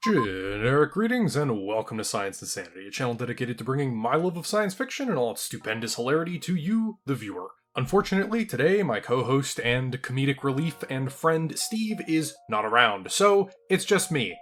Generic greetings and welcome to Science Insanity, a channel dedicated to bringing my love of science fiction and all its stupendous hilarity to you, the viewer. Unfortunately, today my co-host and comedic relief and friend Steve is not around, so it's just me.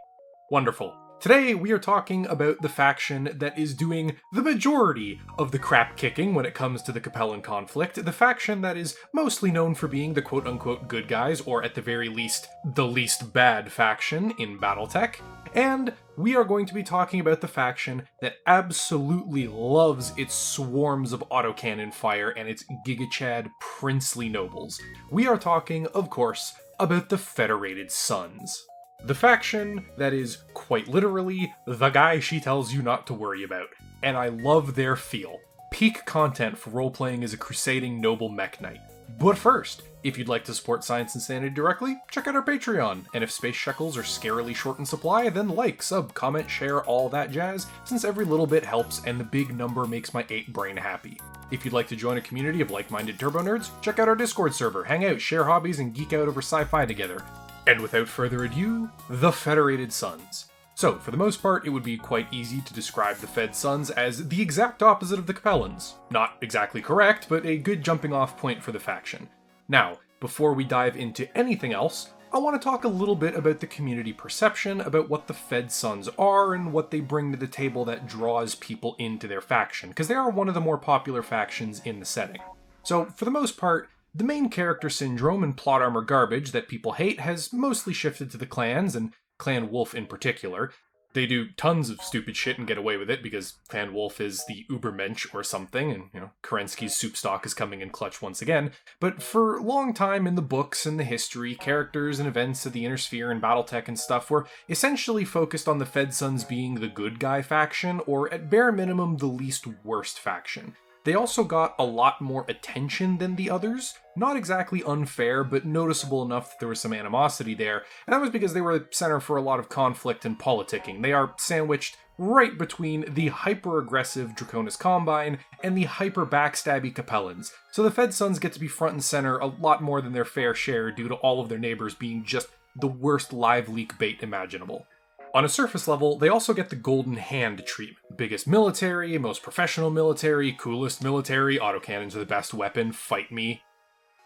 Wonderful. Today we are talking about the faction that is doing the majority of the crap kicking when it comes to the Capellan conflict, the faction that is mostly known for being the quote-unquote good guys, or at the very least, the least bad faction in battletech. And we are going to be talking about the faction that absolutely loves its swarms of autocannon fire and its giga-chad princely nobles. We are talking, of course, about the Federated Sons. The faction that is, quite literally, the guy she tells you not to worry about. And I love their feel. Peak content for role-playing as a crusading noble mech knight. But first, if you'd like to support Science Insanity directly, check out our Patreon, and if space shekels are scarily short in supply, then like, sub, comment, share, all that jazz, since every little bit helps and the big number makes my 8 brain happy. If you'd like to join a community of like-minded turbo nerds, check out our Discord server, hang out, share hobbies, and geek out over sci-fi together. And without further ado, the Federated Sons. So, for the most part, it would be quite easy to describe the Fed Sons as the exact opposite of the Capellans. Not exactly correct, but a good jumping off point for the faction. Now, before we dive into anything else, I want to talk a little bit about the community perception about what the Fed Sons are and what they bring to the table that draws people into their faction, because they are one of the more popular factions in the setting. So, for the most part, the main character syndrome and plot armor garbage that people hate has mostly shifted to the clans, and Clan Wolf in particular. They do tons of stupid shit and get away with it because Clan Wolf is the Ubermensch or something, and, Kerensky's soup stock is coming in clutch once again. But for a long time in the books and the history, characters and events of the Inner Sphere and Battletech and stuff were essentially focused on the Fed Sons being the good guy faction, or at bare minimum the least worst faction. They also got a lot more attention than the others. Not exactly unfair, but noticeable enough that there was some animosity there, and that was because they were the center for a lot of conflict and politicking. They are sandwiched right between the hyper-aggressive Draconis Combine and the hyper-backstabby Capellans, so the Fed Sons get to be front and center a lot more than their fair share due to all of their neighbors being just the worst live leak bait imaginable. On a surface level, they also get the golden hand treatment. Biggest military, most professional military, coolest military, autocannons are the best weapon, fight me.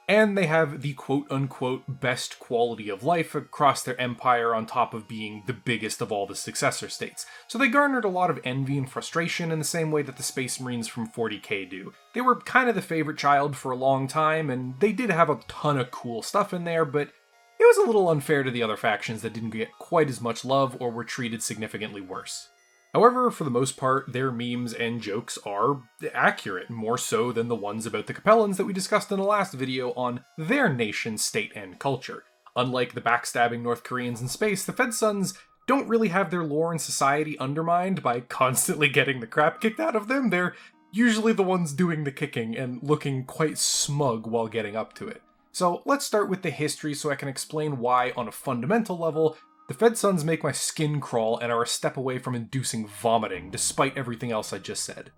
And they have the quote-unquote best quality of life across their empire on top of being the biggest of all the successor states. So they garnered a lot of envy and frustration in the same way that the Space Marines from 40k do. They were kind of the favorite child for a long time, and they did have a ton of cool stuff in there, but it was a little unfair to the other factions that didn't get quite as much love or were treated significantly worse. However, for the most part, their memes and jokes are accurate, more so than the ones about the Capellans that we discussed in the last video on their nation, state, and culture. Unlike the backstabbing North Koreans in space, the Fed Sons don't really have their lore and society undermined by constantly getting the crap kicked out of them. They're usually the ones doing the kicking and looking quite smug while getting up to it. So let's start with the history so I can explain why, on a fundamental level, the Fed Sons make my skin crawl and are a step away from inducing vomiting, despite everything else I just said.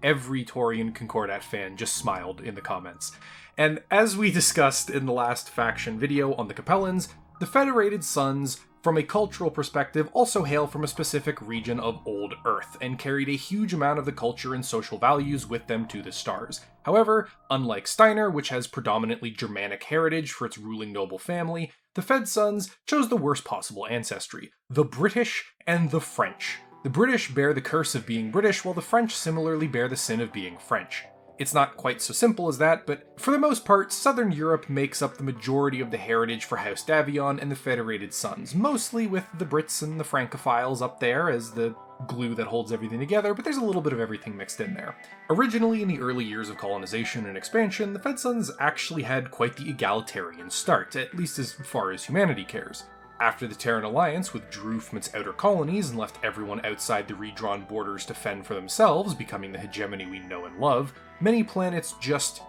Every Taurian Concordat fan just smiled in the comments. And as we discussed in the last faction video on the Capellans, the Federated Sons, from a cultural perspective, also hail from a specific region of Old Earth, and carried a huge amount of the culture and social values with them to the stars. However, unlike Steiner, which has predominantly Germanic heritage for its ruling noble family, the Fed Sons chose the worst possible ancestry, the British and the French. The British bear the curse of being British, while the French similarly bear the sin of being French. It's not quite so simple as that, but for the most part, Southern Europe makes up the majority of the heritage for House Davion and the Federated Sons, mostly with the Brits and the Francophiles up there as the glue that holds everything together, but there's a little bit of everything mixed in there. Originally, in the early years of colonization and expansion, the Fed Sons actually had quite the egalitarian start, at least as far as humanity cares. After the Terran Alliance withdrew from its outer colonies and left everyone outside the redrawn borders to fend for themselves, becoming the hegemony we know and love, many planets just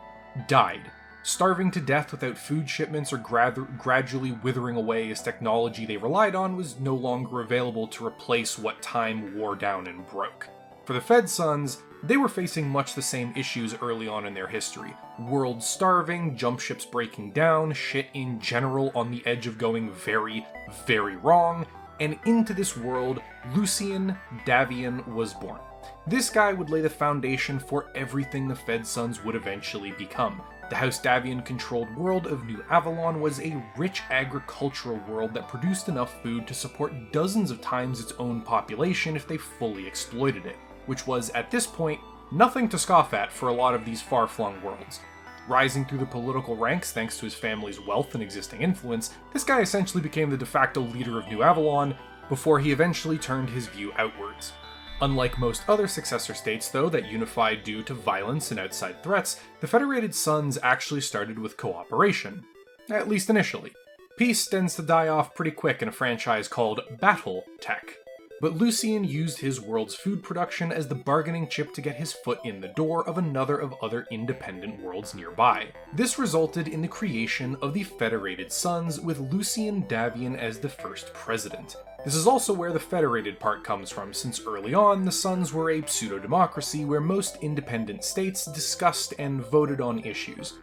died, starving to death without food shipments or gradually withering away as technology they relied on was no longer available to replace what time wore down and broke. For the Fed Sons, they were facing much the same issues early on in their history. World starving, jump ships breaking down, shit in general on the edge of going very, very wrong, and into this world, Lucien Davian was born. This guy would lay the foundation for everything the Fedsuns would eventually become. The House Davian-controlled world of New Avalon was a rich agricultural world that produced enough food to support dozens of times its own population if they fully exploited it, which was, at this point, nothing to scoff at for a lot of these far-flung worlds. Rising through the political ranks thanks to his family's wealth and existing influence, this guy essentially became the de facto leader of New Avalon before he eventually turned his view outwards. Unlike most other successor states, though, that unified due to violence and outside threats, the Federated Suns actually started with cooperation. At least initially. Peace tends to die off pretty quick in a franchise called battletech. But Lucien used his world's food production as the bargaining chip to get his foot in the door of another of other independent worlds nearby. This resulted in the creation of the Federated Suns, with Lucien Davian as the first president. This is also where the Federated part comes from, since early on, the Suns were a pseudo-democracy where most independent states discussed and voted on issues.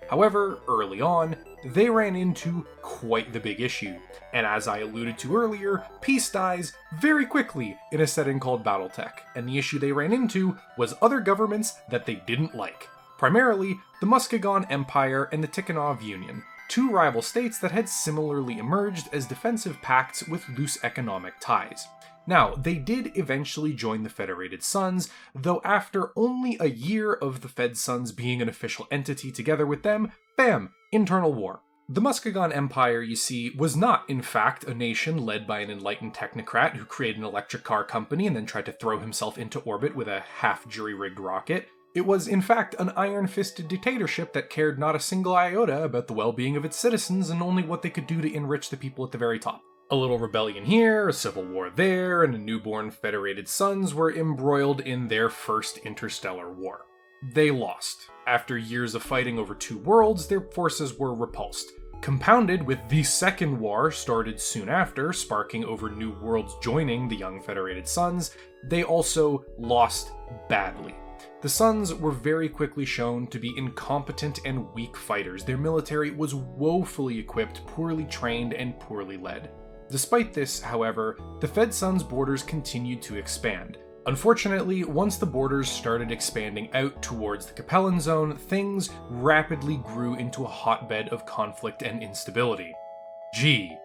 However, early on, they ran into quite the big issue, and as I alluded to earlier, peace dies very quickly in a setting called battletech, and the issue they ran into was other governments that they didn't like. Primarily, the Muskegon Empire and the Tikhonov Union, two rival states that had similarly emerged as defensive pacts with loose economic ties. Now, they did eventually join the Federated Suns, though after only a year of the Fedsuns being an official entity together with them, bam, internal war. The Muskegon Empire, you see, was not, in fact, a nation led by an enlightened technocrat who created an electric car company and then tried to throw himself into orbit with a half-jury-rigged rocket. It was, in fact, an iron-fisted dictatorship that cared not a single iota about the well-being of its citizens and only what they could do to enrich the people at the very top. A little rebellion here, a civil war there, and the newborn Federated Suns were embroiled in their first interstellar war. They lost. After years of fighting over two worlds, their forces were repulsed. Compounded with the second war started soon after, sparking over new worlds joining the young Federated Suns, they also lost badly. The Suns were very quickly shown to be incompetent and weak fighters. Their military was woefully equipped, poorly trained, and poorly led. Despite this, however, the Fedsuns' borders continued to expand. Unfortunately, once the borders started expanding out towards the Capellan Zone, things rapidly grew into a hotbed of conflict and instability. Gee,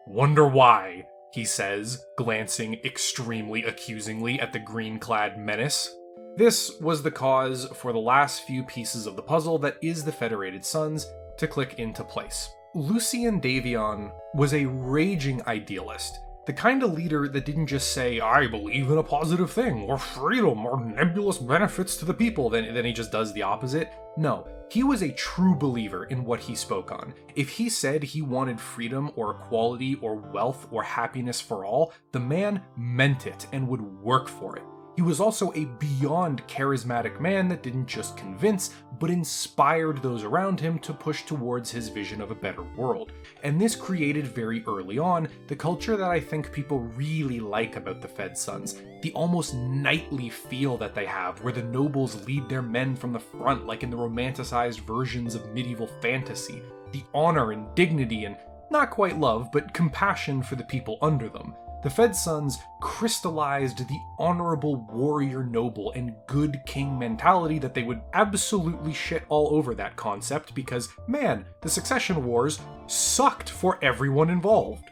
wonder why, he says, glancing extremely accusingly at the green-clad menace. This was the cause for the last few pieces of the puzzle that is the Federated Suns to click into place. Lucien Davian was a raging idealist, the kind of leader that didn't just say, I believe in a positive thing, or freedom, or nebulous benefits to the people, then he just does the opposite. No, he was a true believer in what he spoke on. If he said he wanted freedom, or equality, or wealth, or happiness for all, the man meant it and would work for it. He was also a beyond charismatic man that didn't just convince, but inspired those around him to push towards his vision of a better world. And this created very early on the culture that I think people really like about the Fedsuns, the almost knightly feel that they have, where the nobles lead their men from the front like in the romanticized versions of medieval fantasy, the honor and dignity and, not quite love, but compassion for the people under them. The Fedsuns crystallized the honorable warrior noble and good king mentality that they would absolutely shit all over that concept because, man, the succession wars sucked for everyone involved.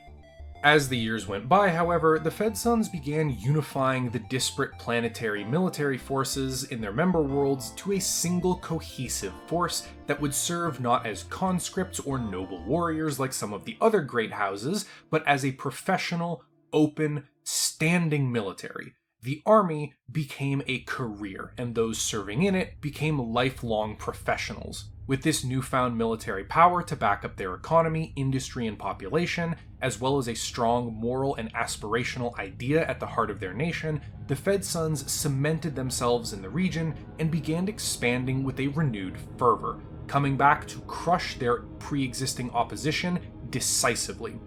As the years went by, however, the Fedsuns began unifying the disparate planetary military forces in their member worlds to a single cohesive force that would serve not as conscripts or noble warriors like some of the other great houses, but as a professional, open, standing military. The army became a career, and those serving in it became lifelong professionals. With this newfound military power to back up their economy, industry, and population, as well as a strong moral and aspirational idea at the heart of their nation, the Fedsuns cemented themselves in the region and began expanding with a renewed fervor, coming back to crush their pre-existing opposition decisively.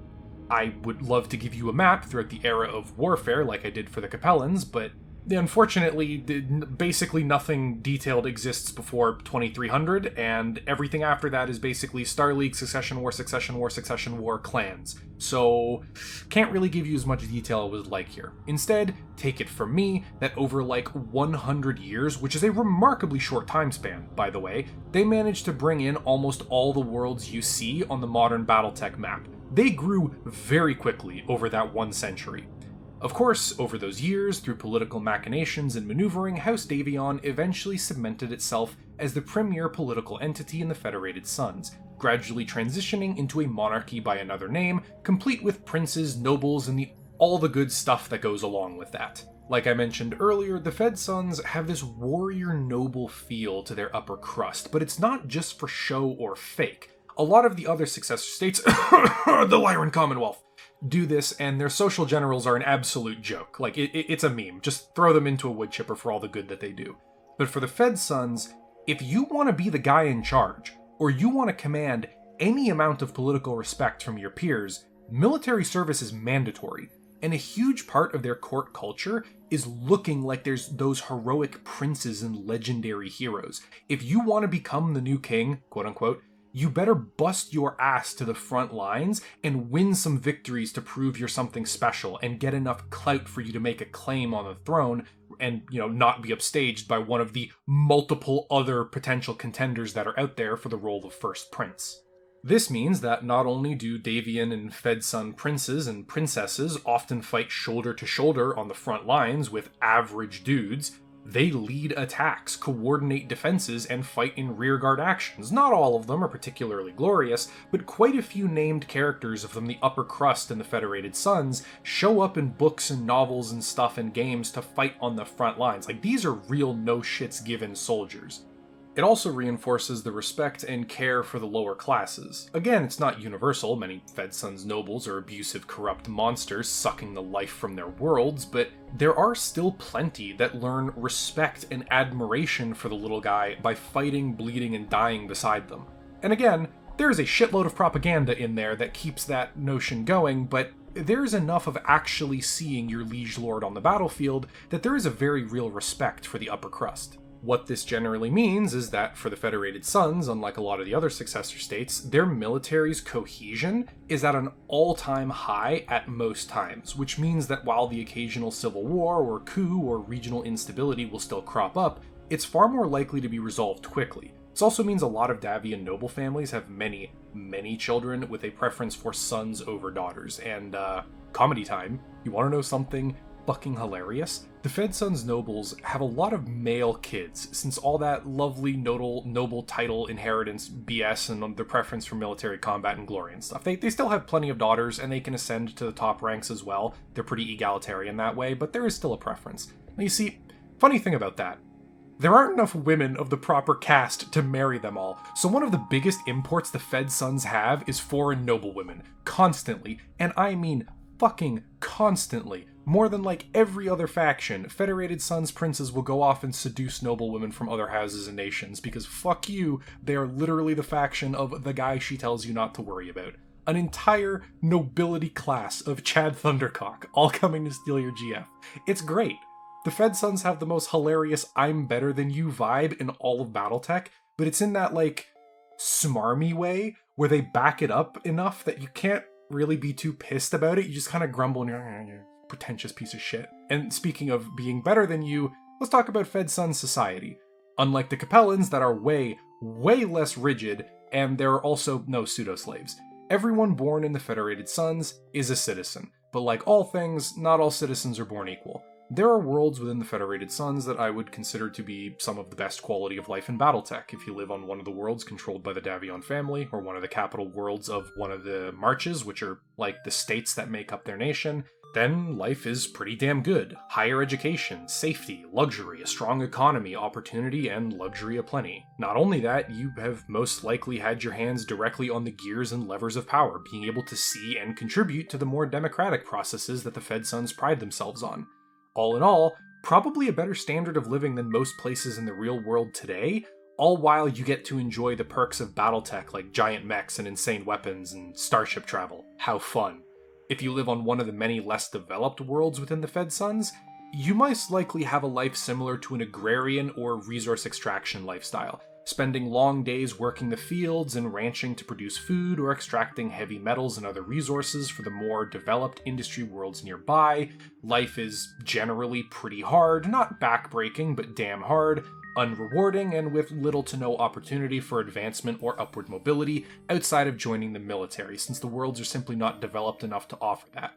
I would love to give you a map throughout the era of warfare like I did for the Capellans, but Unfortunately, basically nothing detailed exists before 2300, and everything after that is basically Star League, Succession War, Succession War, Succession War clans. So, can't really give you as much detail I would like here. Instead, take it from me that over like 100 years, which is a remarkably short time span, by the way, they managed to bring in almost all the worlds you see on the modern battletech map. They grew very quickly over that 1 century. Of course, over those years, through political machinations and maneuvering, House Davion eventually cemented itself as the premier political entity in the Federated Suns, gradually transitioning into a monarchy by another name, complete with princes, nobles, and all the good stuff that goes along with that. Like I mentioned earlier, the Fedsuns have this warrior noble feel to their upper crust, but it's not just for show or fake. A lot of the other successor states, the Lyran Commonwealth, do this, and their social generals are an absolute joke. Like, it's a meme. Just throw them into a wood chipper for all the good that they do. But for the Fedsuns, if you want to be the guy in charge, or you want to command any amount of political respect from your peers, military service is mandatory. And a huge part of their court culture is looking like there's those heroic princes and legendary heroes. If you want to become the new king, quote unquote, you better bust your ass to the front lines and win some victories to prove you're something special and get enough clout for you to make a claim on the throne and, not be upstaged by one of the multiple other potential contenders that are out there for the role of first prince. This means that not only do Davion and Fedsun princes and princesses often fight shoulder to shoulder on the front lines with average dudes, they lead attacks, coordinate defenses, and fight in rearguard actions. Not all of them are particularly glorious, but quite a few named characters from the upper crust in the Federated Suns show up in books and novels and stuff and games to fight on the front lines. Like, these are real no-shits-given soldiers. It also reinforces the respect and care for the lower classes. Again, it's not universal. Many Fedsun's nobles are abusive, corrupt monsters sucking the life from their worlds, but there are still plenty that learn respect and admiration for the little guy by fighting, bleeding, and dying beside them. And again, there is a shitload of propaganda in there that keeps that notion going, but there's enough of actually seeing your liege lord on the battlefield that there is a very real respect for the upper crust. What this generally means is that for the Federated Suns, unlike a lot of the other successor states, their military's cohesion is at an all-time high at most times, which means that while the occasional civil war or coup or regional instability will still crop up, it's far more likely to be resolved quickly. This also means a lot of Davion noble families have many, many children with a preference for sons over daughters. And, comedy time, you want to know something fucking hilarious? The Fedsun's nobles have a lot of male kids, since all that lovely noble title inheritance BS and the preference for military combat and glory and stuff. They still have plenty of daughters, and they can ascend to the top ranks as well. They're pretty egalitarian that way, but there is still a preference. Now you see, funny thing about that, there aren't enough women of the proper caste to marry them all, so one of the biggest imports the Fedsuns have is foreign noblewomen, constantly, and I mean fucking constantly. More than like every other faction, Federated Suns princes will go off and seduce noblewomen from other houses and nations, because fuck you, they are literally the faction of the guy she tells you not to worry about. An entire nobility class of Chad Thundercock, all coming to steal your GF. It's great. The Fedsuns have the most hilarious I'm better than you vibe in all of Battletech, but it's in that like smarmy way where they back it up enough that you can't really be too pissed about it. You just kind of grumble and you're pretentious piece of shit. And speaking of being better than you, let's talk about Fedsun society. Unlike the Capellans that are way, way less rigid, and there are also no pseudo-slaves. Everyone born in the Federated Suns is a citizen, but like all things, not all citizens are born equal. There are worlds within the Federated Suns that I would consider to be some of the best quality of life in Battletech. If you live on one of the worlds controlled by the Davion family, or one of the capital worlds of one of the marches, which are like the states that make up their nation, then life is pretty damn good. Higher education, safety, luxury, a strong economy, opportunity, and luxury aplenty. Not only that, you have most likely had your hands directly on the gears and levers of power, being able to see and contribute to the more democratic processes that the Fedsuns pride themselves on. All in all, probably a better standard of living than most places in the real world today, all while you get to enjoy the perks of Battletech like giant mechs and insane weapons and starship travel. How fun. If you live on one of the many less developed worlds within the Fedsuns, you most likely have a life similar to an agrarian or resource extraction lifestyle, spending long days working the fields and ranching to produce food or extracting heavy metals and other resources for the more developed industry worlds nearby. Life is generally pretty hard, not backbreaking, but damn hard, unrewarding, and with little to no opportunity for advancement or upward mobility outside of joining the military, since the worlds are simply not developed enough to offer that.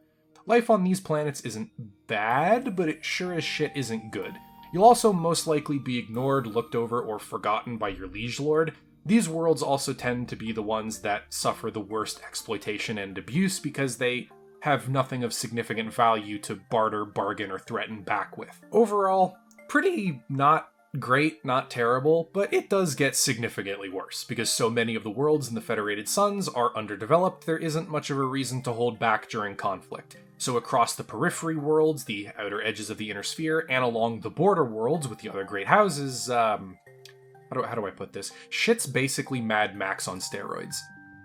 Life on these planets isn't bad, but it sure as shit isn't good. You'll also most likely be ignored, looked over, or forgotten by your liege lord. These worlds also tend to be the ones that suffer the worst exploitation and abuse because they have nothing of significant value to barter, bargain, or threaten back with. Overall, pretty not great, not terrible, but it does get significantly worse, because so many of the worlds in the Federated Suns are underdeveloped, there isn't much of a reason to hold back during conflict. So across the periphery worlds, the outer edges of the inner sphere, and along the border worlds with the other great houses, how do I put this? Shit's basically Mad Max on steroids.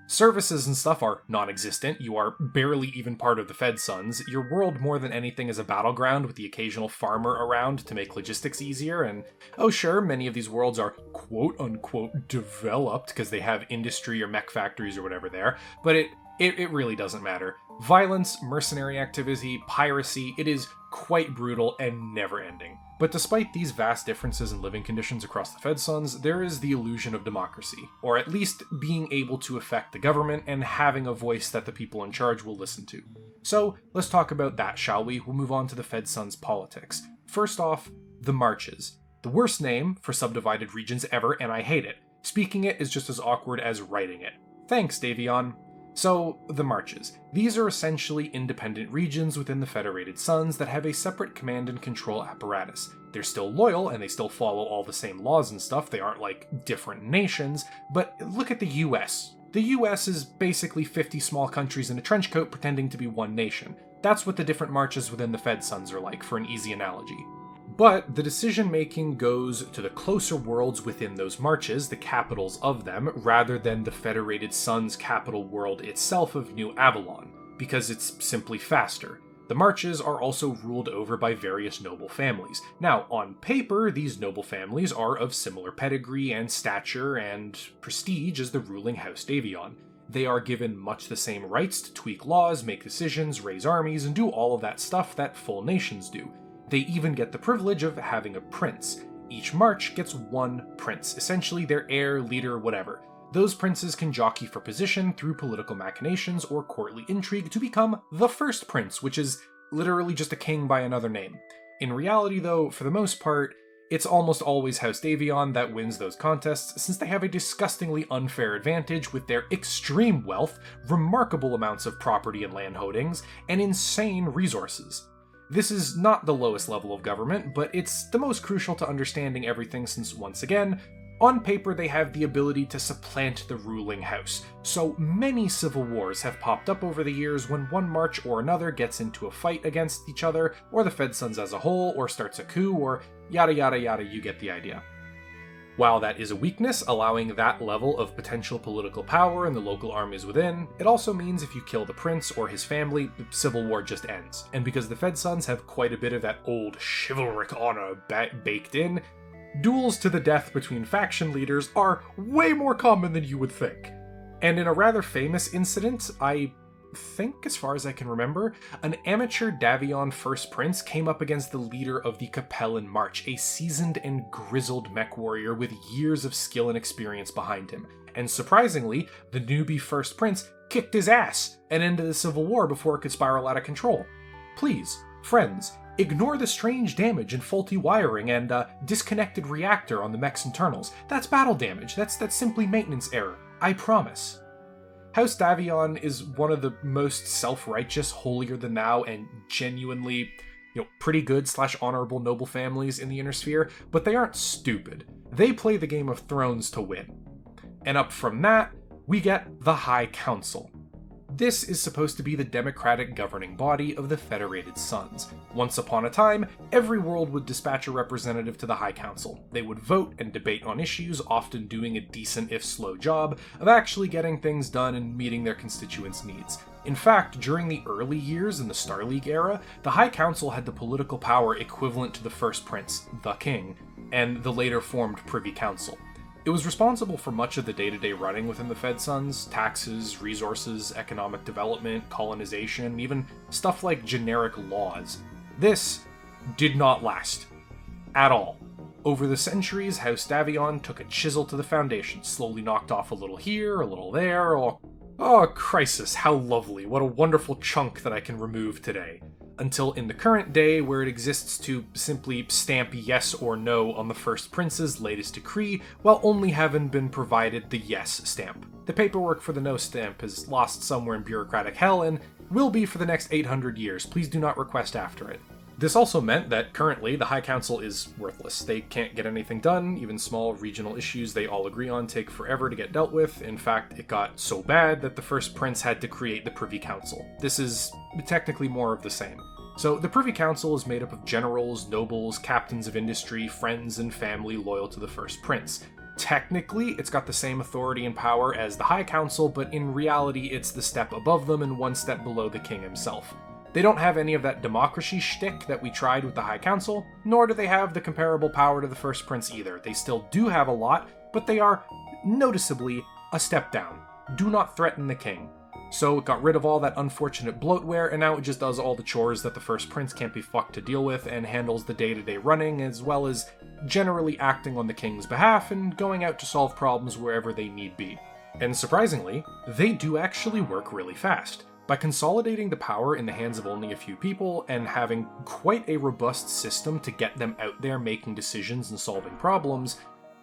Services and stuff are non-existent, you are barely even part of the Fedsuns, your world more than anything is a battleground with the occasional farmer around to make logistics easier, and oh sure, many of these worlds are quote-unquote developed because they have industry or mech factories or whatever there, but it really doesn't matter. Violence, mercenary activity, piracy, it is quite brutal and never-ending. But despite these vast differences in living conditions across the Fedsuns, there is the illusion of democracy, or at least being able to affect the government and having a voice that the people in charge will listen to. So, let's talk about that, shall we? We'll move on to the Fedsuns' politics. First off, the Marches. The worst name for subdivided regions ever, and I hate it. Speaking it is just as awkward as writing it. Thanks, Davion. So, the Marches. These are essentially independent regions within the Federated Suns that have a separate command and control apparatus. They're still loyal, and they still follow all the same laws and stuff, they aren't like different nations, but look at the US. The US is basically 50 small countries in a trench coat pretending to be one nation. That's what the different marches within the Fedsuns are like, for an easy analogy. But the decision-making goes to the closer worlds within those marches, the capitals of them, rather than the Federated Suns' capital world itself of New Avalon, because it's simply faster. The marches are also ruled over by various noble families. Now, on paper, these noble families are of similar pedigree and stature and prestige as the ruling House Davion. They are given much the same rights to tweak laws, make decisions, raise armies, and do all of that stuff that full nations do. They even get the privilege of having a prince. Each march gets one prince, essentially their heir, leader, whatever. Those princes can jockey for position through political machinations or courtly intrigue to become the first prince, which is literally just a king by another name. In reality, though, for the most part, it's almost always House Davion that wins those contests, since they have a disgustingly unfair advantage with their extreme wealth, remarkable amounts of property and land holdings, and insane resources. This is not the lowest level of government, but it's the most crucial to understanding everything since, once again, on paper they have the ability to supplant the ruling house. So many civil wars have popped up over the years when one march or another gets into a fight against each other, or the Fedsuns as a whole, or starts a coup, or yada yada yada, you get the idea. While that is a weakness, allowing that level of potential political power in the local armies within, it also means if you kill the prince or his family, the civil war just ends. And because the Fedsuns have quite a bit of that old chivalric honor baked in, duels to the death between faction leaders are way more common than you would think. And in a rather famous incident, I think, as far as I can remember, an amateur Davion First Prince came up against the leader of the Capellan March, a seasoned and grizzled mech warrior with years of skill and experience behind him. And surprisingly, the newbie First Prince kicked his ass and ended the civil war before it could spiral out of control. Please, friends, ignore the strange damage and faulty wiring and disconnected reactor on the mech's internals. That's battle damage. That's simply maintenance error. I promise. House Davion is one of the most self-righteous, holier-than-thou, and genuinely, pretty good / honorable noble families in the Inner Sphere, but they aren't stupid. They play the Game of Thrones to win. And up from that, we get the High Council. This is supposed to be the democratic governing body of the Federated Suns. Once upon a time, every world would dispatch a representative to the High Council. They would vote and debate on issues, often doing a decent if slow job of actually getting things done and meeting their constituents' needs. In fact, during the early years in the Star League era, the High Council had the political power equivalent to the First Prince, the King, and the later formed Privy Council. It was responsible for much of the day-to-day running within the Fedsuns: taxes, resources, economic development, colonization, even stuff like generic laws. This did not last. At all. Over the centuries, House Davion took a chisel to the foundation, slowly knocked off a little here, a little there, oh, crisis, how lovely, what a wonderful chunk that I can remove today. Until in the current day, where it exists to simply stamp yes or no on the First Prince's latest decree, while only having been provided the yes stamp. The paperwork for the no stamp is lost somewhere in bureaucratic hell and will be for the next 800 years. Please do not request after it. This also meant that currently the High Council is worthless. They can't get anything done. Even small regional issues they all agree on take forever to get dealt with. In fact, it got so bad that the First Prince had to create the Privy Council. This is technically more of the same. So the Privy Council is made up of generals, nobles, captains of industry, friends, and family loyal to the First Prince. Technically, it's got the same authority and power as the High Council, but in reality, it's the step above them and one step below the king himself. They don't have any of that democracy shtick that we tried with the High Council, nor do they have the comparable power to the First Prince either. They still do have a lot, but they are noticeably a step down. Do not threaten the king. So it got rid of all that unfortunate bloatware, and now it just does all the chores that the First Prince can't be fucked to deal with, and handles the day-to-day running, as well as generally acting on the king's behalf and going out to solve problems wherever they need be. And surprisingly, they do actually work really fast. By consolidating the power in the hands of only a few people and having quite a robust system to get them out there making decisions and solving problems,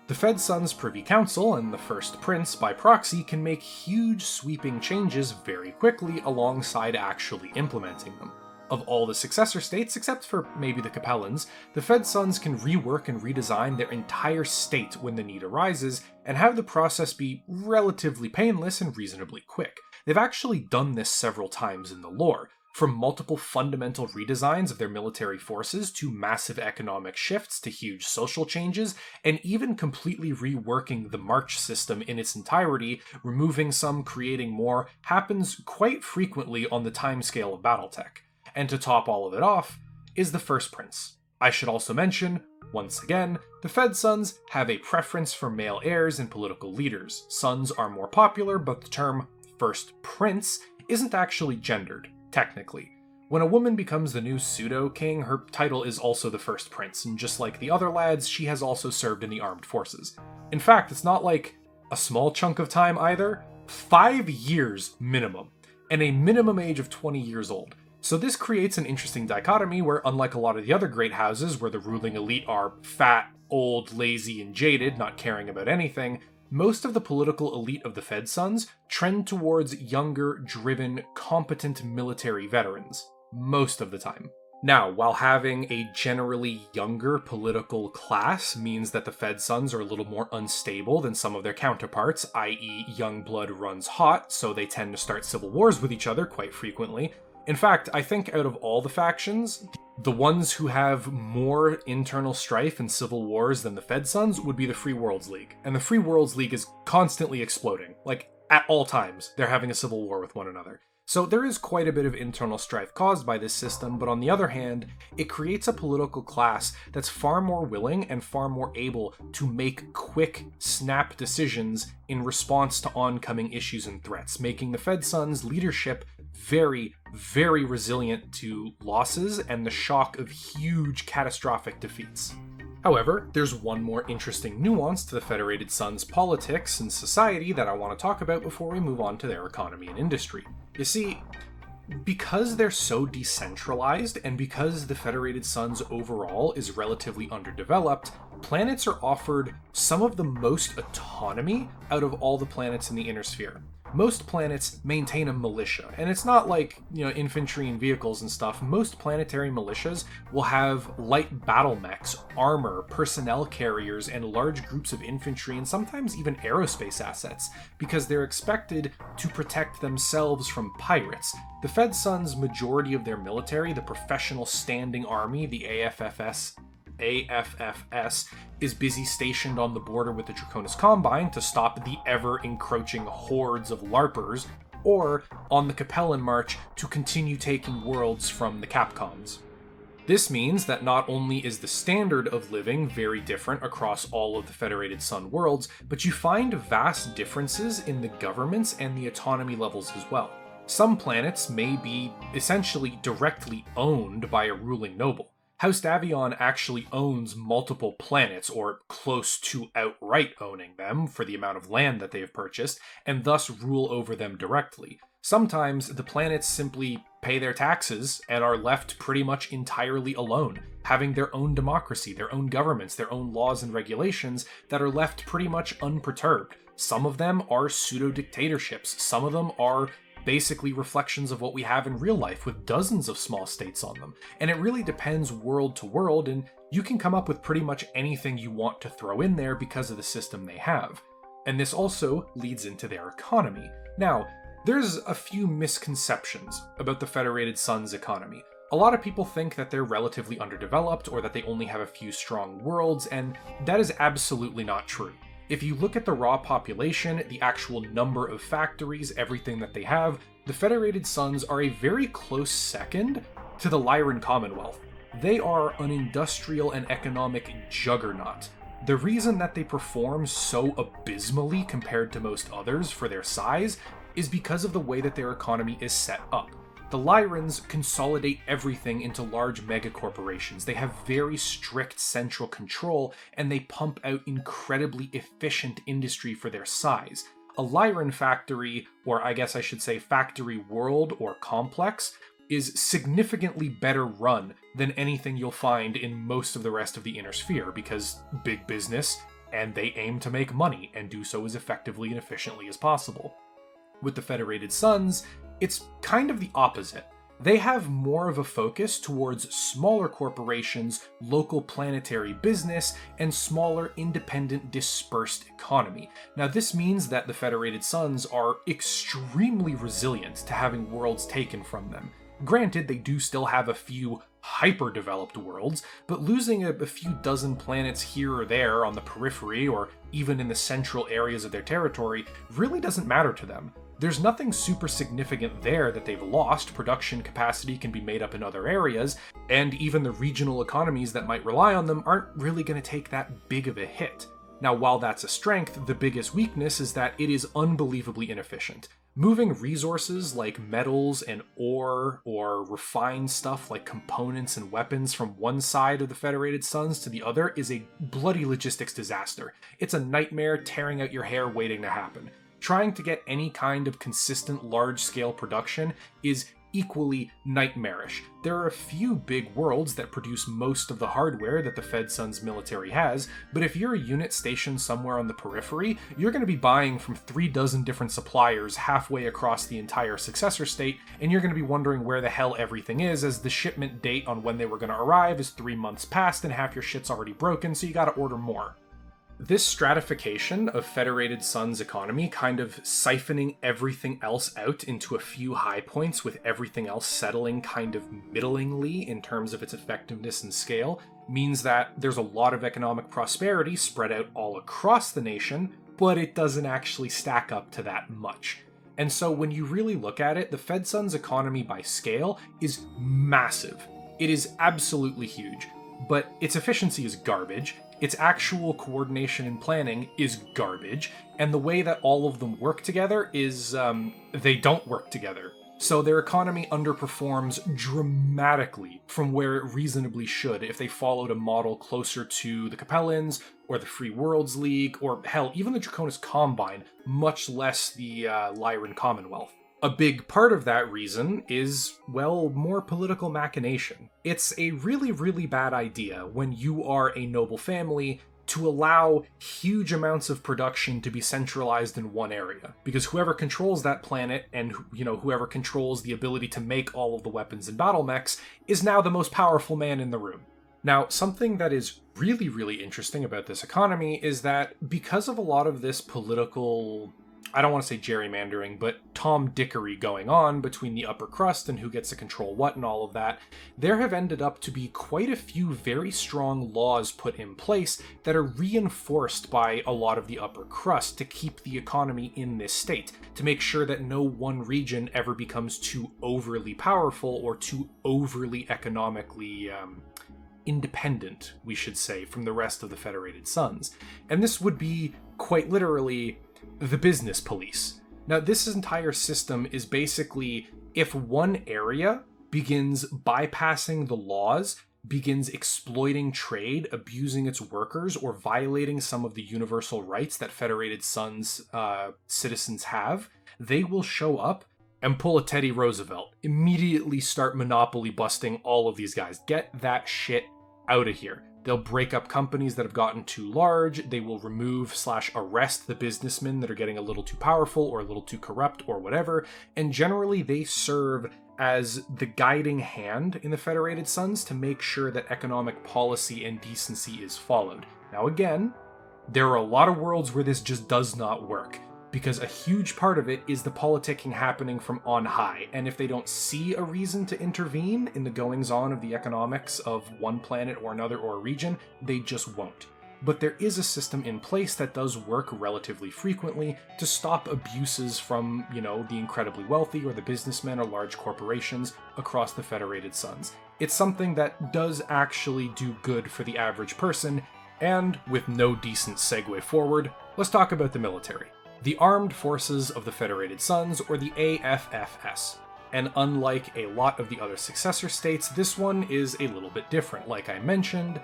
the Fedsun's Privy Council and the First Prince by proxy can make huge sweeping changes very quickly alongside actually implementing them. Of all the successor states, except for maybe the Capellans, the Fedsuns can rework and redesign their entire state when the need arises, and have the process be relatively painless and reasonably quick. They've actually done this several times in the lore, from multiple fundamental redesigns of their military forces to massive economic shifts to huge social changes, and even completely reworking the march system in its entirety, removing some, creating more, happens quite frequently on the timescale of battletech. And to top all of it off is the First Prince. I should also mention, once again, the Fedsuns have a preference for male heirs and political leaders. Sons are more popular, but the term First Prince isn't actually gendered, technically. When a woman becomes the new pseudo-king, her title is also the First Prince, and just like the other lads, she has also served in the armed forces. In fact, it's not like a small chunk of time either. 5 years minimum, and a minimum age of 20 years old. So this creates an interesting dichotomy where, unlike a lot of the other great houses where the ruling elite are fat, old, lazy, and jaded, not caring about anything, most of the political elite of the Fedsuns trend towards younger, driven, competent military veterans. Most of the time. Now, while having a generally younger political class means that the Fedsuns are a little more unstable than some of their counterparts, i.e. young blood runs hot, so they tend to start civil wars with each other quite frequently. In fact, I think out of all the factions, the ones who have more internal strife and civil wars than the Fedsuns would be the Free Worlds League. And the Free Worlds League is constantly exploding. Like, at all times, they're having a civil war with one another. So there is quite a bit of internal strife caused by this system, but on the other hand, it creates a political class that's far more willing and far more able to make quick, snap decisions in response to oncoming issues and threats, making the Fedsuns' leadership very, very resilient to losses and the shock of huge catastrophic defeats. However, there's one more interesting nuance to the Federated Suns' politics and society that I want to talk about before we move on to their economy and industry. You see, because they're so decentralized, and because the Federated Suns overall is relatively underdeveloped, planets are offered some of the most autonomy out of all the planets in the Inner Sphere. Most planets maintain a militia, and it's not like, infantry and vehicles and stuff. Most planetary militias will have light battle mechs, armor, personnel carriers, and large groups of infantry, and sometimes even aerospace assets, because they're expected to protect themselves from pirates. The Fedsuns' majority of their military, the professional standing army, the AFFS, is busy stationed on the border with the Draconis Combine to stop the ever-encroaching hordes of LARPers, or on the Capellan March to continue taking worlds from the Capcons. This means that not only is the standard of living very different across all of the Federated Sun worlds, but you find vast differences in the governments and the autonomy levels as well. Some planets may be essentially directly owned by a ruling noble. House Davion actually owns multiple planets, or close to outright owning them for the amount of land that they have purchased, and thus rule over them directly. Sometimes the planets simply pay their taxes and are left pretty much entirely alone, having their own democracy, their own governments, their own laws and regulations that are left pretty much unperturbed. Some of them are pseudo-dictatorships, some of them are basically reflections of what we have in real life with dozens of small states on them. And it really depends world to world, and you can come up with pretty much anything you want to throw in there because of the system they have. And this also leads into their economy. Now, there's a few misconceptions about the Federated Sun's economy. A lot of people think that they're relatively underdeveloped or that they only have a few strong worlds, and that is absolutely not true. If you look at the raw population, the actual number of factories, everything that they have, the Federated Suns are a very close second to the Lyran Commonwealth. They are an industrial and economic juggernaut. The reason that they perform so abysmally compared to most others for their size is because of the way that their economy is set up. The Lyrans consolidate everything into large megacorporations. They have very strict central control, and they pump out incredibly efficient industry for their size. A Lyran factory, or I guess I should say factory world or complex, is significantly better run than anything you'll find in most of the rest of the Inner Sphere, because big business, and they aim to make money, and do so as effectively and efficiently as possible. With the Federated Suns, it's kind of the opposite. They have more of a focus towards smaller corporations, local planetary business, and smaller independent dispersed economy. Now this means that the Federated Suns are extremely resilient to having worlds taken from them. Granted, they do still have a few hyper-developed worlds, but losing a few dozen planets here or there on the periphery, or even in the central areas of their territory, really doesn't matter to them. There's nothing super significant there that they've lost. Production capacity can be made up in other areas, and even the regional economies that might rely on them aren't really going to take that big of a hit. Now, while that's a strength, the biggest weakness is that it is unbelievably inefficient. Moving resources like metals and ore, or refined stuff like components and weapons from one side of the Federated Suns to the other is a bloody logistics disaster. It's a nightmare tearing out your hair waiting to happen. Trying to get any kind of consistent large-scale production is equally nightmarish. There are a few big worlds that produce most of the hardware that the Fedsun Military has, but if you're a unit stationed somewhere on the periphery, you're going to be buying from 36 different suppliers halfway across the entire successor state, and you're going to be wondering where the hell everything is, as the shipment date on when they were going to arrive is 3 months past and half your shit's already broken, so you gotta order more. This stratification of Federated Sun's economy, kind of siphoning everything else out into a few high points with everything else settling kind of middlingly in terms of its effectiveness and scale, means that there's a lot of economic prosperity spread out all across the nation, but it doesn't actually stack up to that much. And so when you really look at it, the Fedsun's economy by scale is massive. It is absolutely huge, but its efficiency is garbage. Its actual coordination and planning is garbage, and the way that all of them work together is, they don't work together. So their economy underperforms dramatically from where it reasonably should if they followed a model closer to the Capellans, or the Free Worlds League, or hell, even the Draconis Combine, much less the Lyran Commonwealth. A big part of that reason is, well, more political machination. It's a really, really bad idea when you are a noble family to allow huge amounts of production to be centralized in one area, because whoever controls that planet and, whoever controls the ability to make all of the weapons and battle mechs is now the most powerful man in the room. Now, something that is really, really interesting about this economy is that because of a lot of this political I don't want to say gerrymandering, but Tom Dickery going on between the upper crust and who gets to control what and all of that, there have ended up to be quite a few very strong laws put in place that are reinforced by a lot of the upper crust to keep the economy in this state, to make sure that no one region ever becomes too overly powerful or too overly economically independent, we should say, from the rest of the Federated Suns. And this would be quite literally the business police. Now, this entire system is basically if one area begins bypassing the laws, begins exploiting trade, abusing its workers, or violating some of the universal rights that Federated Suns citizens have, they will show up and pull a Teddy Roosevelt. Immediately start monopoly busting all of these guys. Get that shit out of here. They'll break up companies that have gotten too large. They will remove/arrest the businessmen that are getting a little too powerful or a little too corrupt or whatever. And generally they serve as the guiding hand in the Federated Suns to make sure that economic policy and decency is followed. Now again, there are a lot of worlds where this just does not work, because a huge part of it is the politicking happening from on high, and if they don't see a reason to intervene in the goings-on of the economics of one planet or another or a region, they just won't. But there is a system in place that does work relatively frequently to stop abuses from, the incredibly wealthy or the businessmen or large corporations across the Federated Suns. It's something that does actually do good for the average person, and with no decent segue forward, let's talk about the military. The Armed Forces of the Federated Suns, or the AFFS. And unlike a lot of the other successor states, this one is a little bit different. Like I mentioned,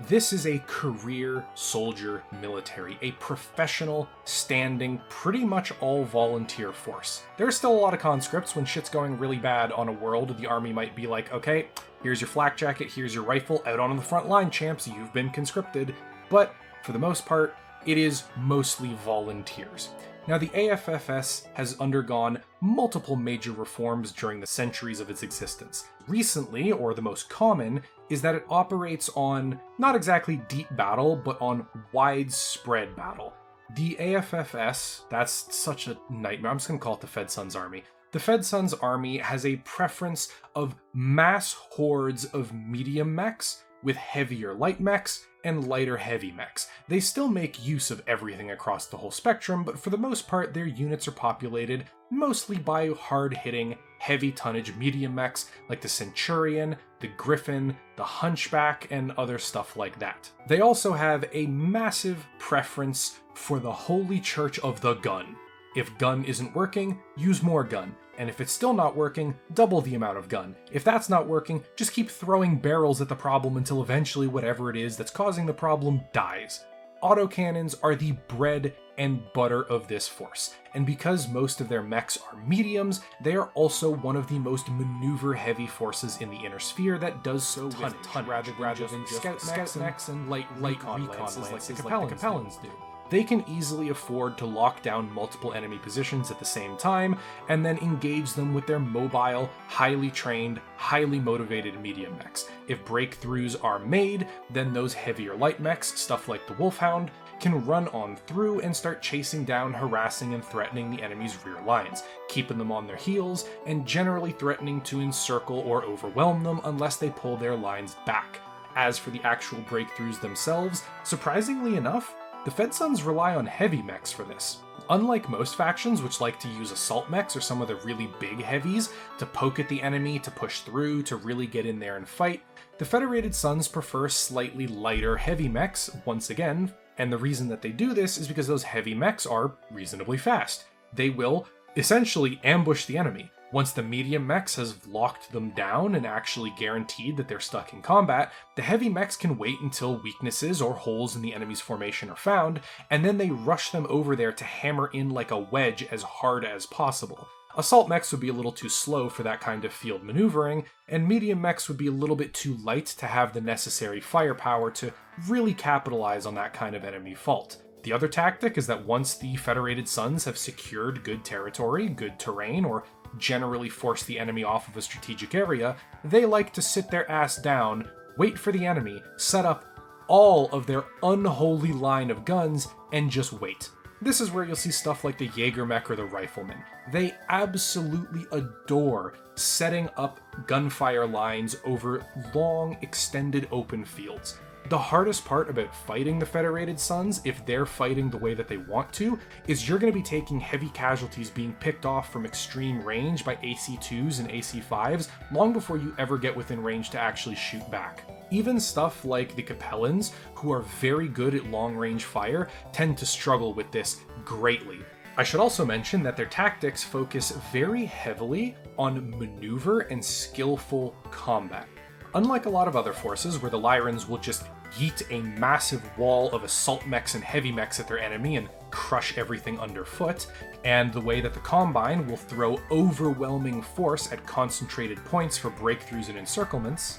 this is a career soldier military, a professional, standing, pretty much all volunteer force. There are still a lot of conscripts. When shit's going really bad on a world, the army might be like, okay, here's your flak jacket, here's your rifle, out on the front line, champs, you've been conscripted. But for the most part, it is mostly volunteers. Now, the AFFS has undergone multiple major reforms during the centuries of its existence. Recently, or the most common, is that it operates on not exactly deep battle, but on widespread battle. The AFFS, that's such a nightmare. I'm just going to call it the Fedsun's Army. The Fedsun's Army has a preference of mass hordes of medium mechs with heavier light mechs and lighter heavy mechs. They still make use of everything across the whole spectrum, but for the most part their units are populated mostly by hard-hitting, heavy tonnage medium mechs like the Centurion, the Griffin, the Hunchback, and other stuff like that. They also have a massive preference for the Holy Church of the gun. If gun isn't working, use more gun. And if it's still not working, double the amount of gun. If that's not working, just keep throwing barrels at the problem until eventually whatever it is that's causing the problem dies. Autocannons are the bread and butter of this force, and because most of their mechs are mediums, they are also one of the most maneuver-heavy forces in the inner sphere that does so with tonnage rather than just scout mechs and light recon lances like the Capellans do. They can easily afford to lock down multiple enemy positions at the same time, and then engage them with their mobile, highly trained, highly motivated medium mechs. If breakthroughs are made, then those heavier light mechs, stuff like the Wolfhound, can run on through and start chasing down, harassing, and threatening the enemy's rear lines, keeping them on their heels, and generally threatening to encircle or overwhelm them unless they pull their lines back. As for the actual breakthroughs themselves, surprisingly enough, the Fedsuns rely on heavy mechs for this. Unlike most factions, which like to use assault mechs or some of the really big heavies to poke at the enemy, to push through, to really get in there and fight, the Federated Suns prefer slightly lighter heavy mechs, once again, and the reason that they do this is because those heavy mechs are reasonably fast. They will essentially ambush the enemy. Once the medium mechs has locked them down and actually guaranteed that they're stuck in combat, the heavy mechs can wait until weaknesses or holes in the enemy's formation are found, and then they rush them over there to hammer in like a wedge as hard as possible. Assault mechs would be a little too slow for that kind of field maneuvering, and medium mechs would be a little bit too light to have the necessary firepower to really capitalize on that kind of enemy fault. The other tactic is that once the Federated Suns have secured good territory, good terrain, or generally force the enemy off of a strategic area, they like to sit their ass down, wait for the enemy, set up all of their unholy line of guns, and just wait. This is where you'll see stuff like the Jägermech or the Rifleman. They absolutely adore setting up gunfire lines over long, extended open fields. The hardest part about fighting the Federated Sons, if they're fighting the way that they want to, is you're going to be taking heavy casualties being picked off from extreme range by AC-2s and AC-5s long before you ever get within range to actually shoot back. Even stuff like the Capellans, who are very good at long-range fire, tend to struggle with this greatly. I should also mention that their tactics focus very heavily on maneuver and skillful combat. Unlike a lot of other forces where the Lyrans will just yeet a massive wall of assault mechs and heavy mechs at their enemy and crush everything underfoot, and the way that the Combine will throw overwhelming force at concentrated points for breakthroughs and encirclements,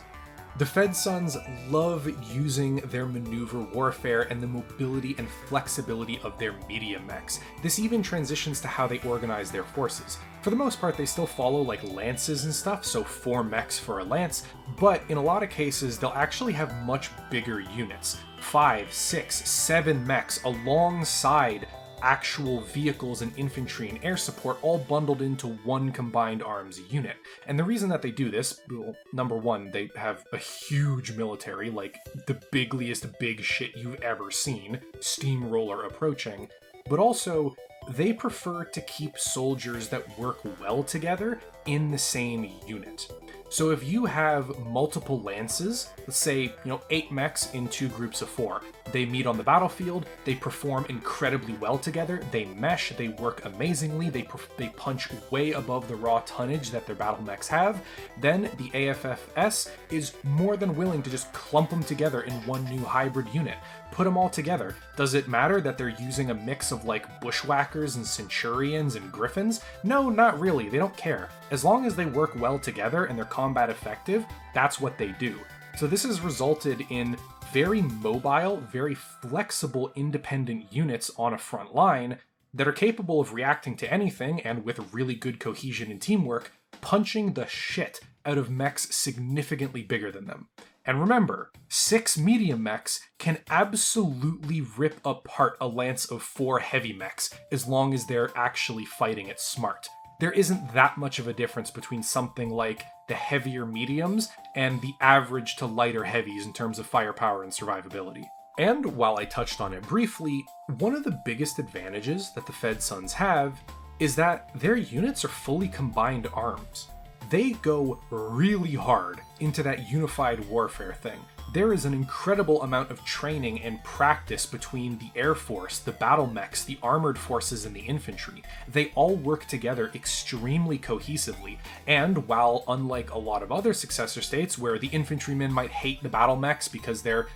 the Fedsuns love using their maneuver warfare and the mobility and flexibility of their medium mechs. This even transitions to how they organize their forces. For the most part, they still follow like lances and stuff, so 4 mechs for a lance, but in a lot of cases, they'll actually have much bigger units. 5, 6, 7 mechs alongside actual vehicles and infantry and air support all bundled into one combined arms unit. And the reason that they do this, well, number one, they have a huge military, like the bigliest big shit you've ever seen, steamroller approaching, but also they prefer to keep soldiers that work well together in the same unit. So if you have multiple lances, let's say, 8 mechs in 2 groups of 4, they meet on the battlefield, they perform incredibly well together, they mesh, they work amazingly, they punch way above the raw tonnage that their battle mechs have, then the AFFS is more than willing to just clump them together in one new hybrid unit. Put them all together. Does it matter that they're using a mix of like bushwhackers and centurions and griffins? No, not really. They don't care. As long as they work well together and they're combat effective, that's what they do. So this has resulted in very mobile, very flexible, independent units on a front line that are capable of reacting to anything and with really good cohesion and teamwork, punching the shit out of mechs significantly bigger than them. And remember, 6 medium mechs can absolutely rip apart a lance of 4 heavy mechs as long as they're actually fighting it smart. There isn't that much of a difference between something like the heavier mediums and the average to lighter heavies in terms of firepower and survivability. And while I touched on it briefly, one of the biggest advantages that the Fedsuns have is that their units are fully combined arms. They go really hard into that unified warfare thing. There is an incredible amount of training and practice between the Air Force, the battle mechs, the armored forces, and the infantry. They all work together extremely cohesively, and while unlike a lot of other successor states where the infantrymen might hate the battle mechs because they're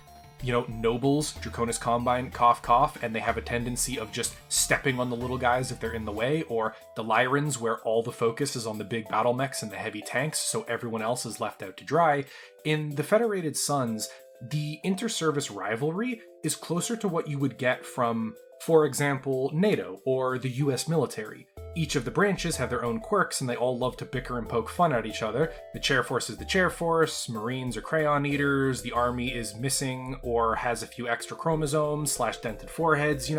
nobles, Draconis Combine, cough cough, and they have a tendency of just stepping on the little guys if they're in the way, or the Lyrans where all the focus is on the big battle mechs and the heavy tanks, so everyone else is left out to dry. In the Federated Sons, the inter-service rivalry is closer to what you would get from, for example, NATO or the US military. Each of the branches have their own quirks and they all love to bicker and poke fun at each other. The Chair Force is the Chair Force, Marines are Crayon Eaters, the Army is missing or has a few extra chromosomes / dented foreheads.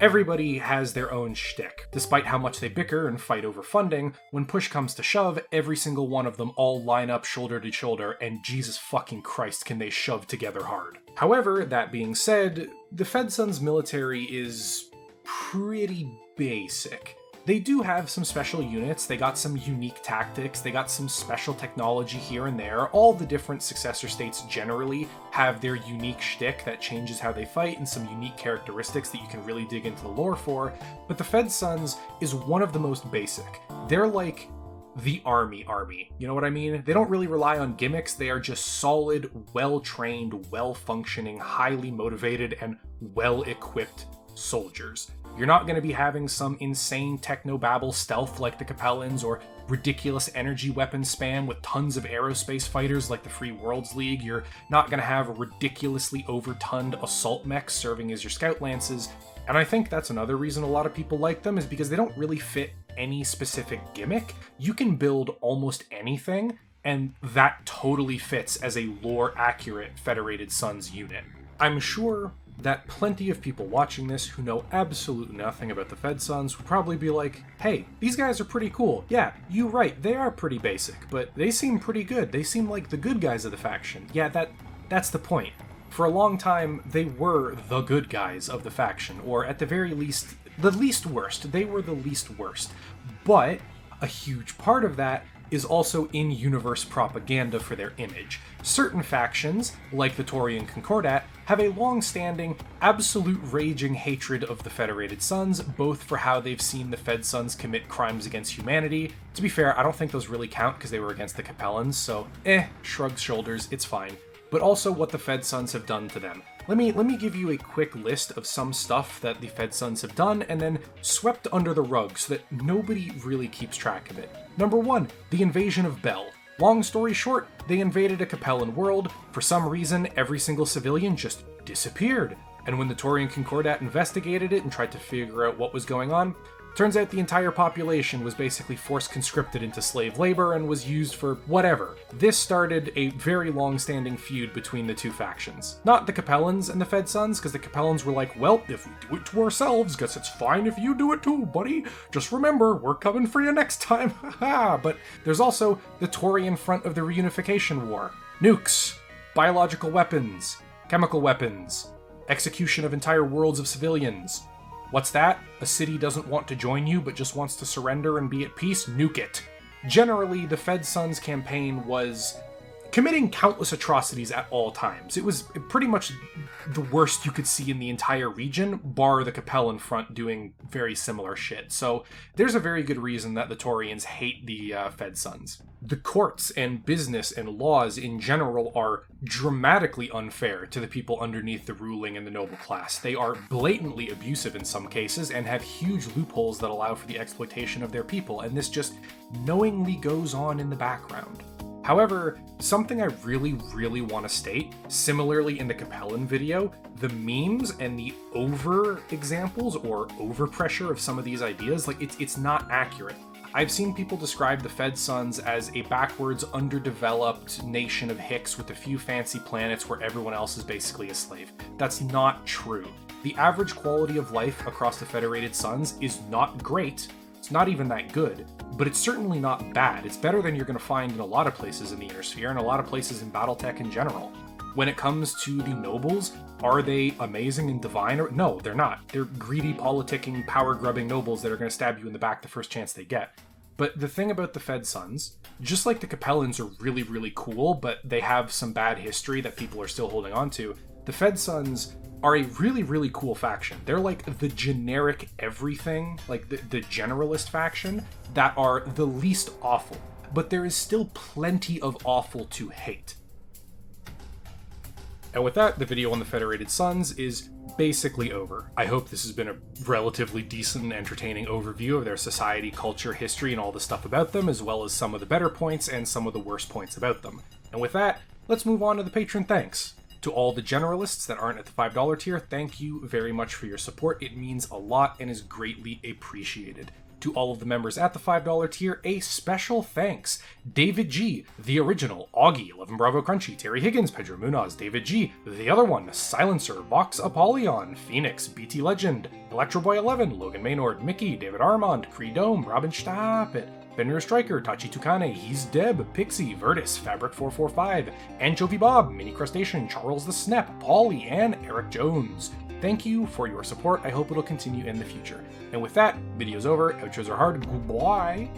Everybody has their own shtick. Despite how much they bicker and fight over funding, when push comes to shove, every single one of them all line up shoulder to shoulder, and Jesus fucking Christ can they shove together hard. However, that being said, the Fedsun's military is pretty basic. They do have some special units, they got some unique tactics, they got some special technology here and there. All the different successor states generally have their unique shtick that changes how they fight and some unique characteristics that you can really dig into the lore for, but the Fedsuns is one of the most basic. They're like the army. You know what I mean? They don't really rely on gimmicks, they are just solid, well-trained, well-functioning, highly motivated, and well-equipped soldiers. You're not going to be having some insane technobabble stealth like the Capellans or ridiculous energy weapon spam with tons of aerospace fighters like the Free Worlds League. You're not going to have ridiculously overtonned assault mechs serving as your scout lances. And I think that's another reason a lot of people like them is because they don't really fit any specific gimmick. You can build almost anything, and that totally fits as a lore-accurate Federated Sons unit. I'm sure that plenty of people watching this who know absolutely nothing about the Fedsuns would probably be like, hey, these guys are pretty cool. Yeah, you're right, they are pretty basic, but they seem pretty good. They seem like the good guys of the faction. Yeah, that's the point. For a long time, they were the good guys of the faction, or at the very least, the least worst. They were the least worst. But a huge part of that is also in-universe propaganda for their image. Certain factions, like the Taurian Concordat, have a long-standing, absolute raging hatred of the Federated Suns, both for how they've seen the Fedsuns commit crimes against humanity. To be fair, I don't think those really count because they were against the Capellans, so shrugs shoulders, it's fine. But also what the Fedsuns have done to them. Let me give you a quick list of some stuff that the Fedsuns have done and then swept under the rug so that nobody really keeps track of it. Number 1, the invasion of Bel. Long story short, they invaded a Capellan world. For some reason, every single civilian just disappeared. And when the Taurian Concordat investigated it and tried to figure out what was going on, turns out the entire population was basically forced conscripted into slave labor and was used for whatever. This started a very long-standing feud between the two factions. Not the Capellans and the Fedsuns, because the Capellans were like, well, if we do it to ourselves, guess it's fine if you do it too, buddy. Just remember, we're coming for you next time, haha. But there's also the Taurian front of the reunification war. Nukes, biological weapons, chemical weapons, execution of entire worlds of civilians. What's that? A city doesn't want to join you, but just wants to surrender and be at peace? Nuke it. Generally, the Fedsuns campaign was committing countless atrocities at all times. It was pretty much the worst you could see in the entire region, bar the Capellan front doing very similar shit. So there's a very good reason that the Taurians hate the Fedsuns. The courts and business and laws in general are dramatically unfair to the people underneath the ruling and the noble class. They are blatantly abusive in some cases and have huge loopholes that allow for the exploitation of their people, and this just knowingly goes on in the background. However, something I really want to state, similarly in the Capellan video, the memes and the over examples or overpressure of some of these ideas, like it's not accurate. I've seen people describe the Fedsuns as a backwards, underdeveloped nation of hicks with a few fancy planets where everyone else is basically a slave. That's not true. The average quality of life across the Federated Suns is not great. It's not even that good, but it's certainly not bad. It's better than you're going to find in a lot of places in the Inner Sphere and a lot of places in battletech in general. When it comes to the nobles, are they amazing and divine? No, they're not. They're greedy, politicking, power-grubbing nobles that are going to stab you in the back the first chance they get. But the thing about the Fedsuns, just like the Capellans are really cool, but they have some bad history that people are still holding on to, the Fedsuns are a really cool faction. They're like the generic everything, like the generalist faction, that are the least awful. But there is still plenty of awful to hate. And with that, the video on the Federated Suns is basically over. I hope this has been a relatively decent and entertaining overview of their society, culture, history, and all the stuff about them, as well as some of the better points and some of the worst points about them. And with that, let's move on to the patron thanks. To all the generalists that aren't at the $5 tier, thank you very much for your support. It means a lot and is greatly appreciated. To all of the members at the $5 tier, a special thanks. David G, the original, Augie, 11 Bravo Crunchy, Terry Higgins, Pedro Munoz, David G, the other one, Silencer, Vox Apollyon, Phoenix, BT Legend, Electroboy 11, Logan Maynard, Mickey, David Armand, Creedome, Robin Stappet, Fenrir Striker, Tachi Tukane, He's Deb, Pixie, Vertus, Fabric445, Anchovy Bob, Mini Crustacean, Charles the Snap, Polly, and Eric Jones. Thank you for your support. I hope it'll continue in the future. And with that, video's over, outros are hard, goodbye.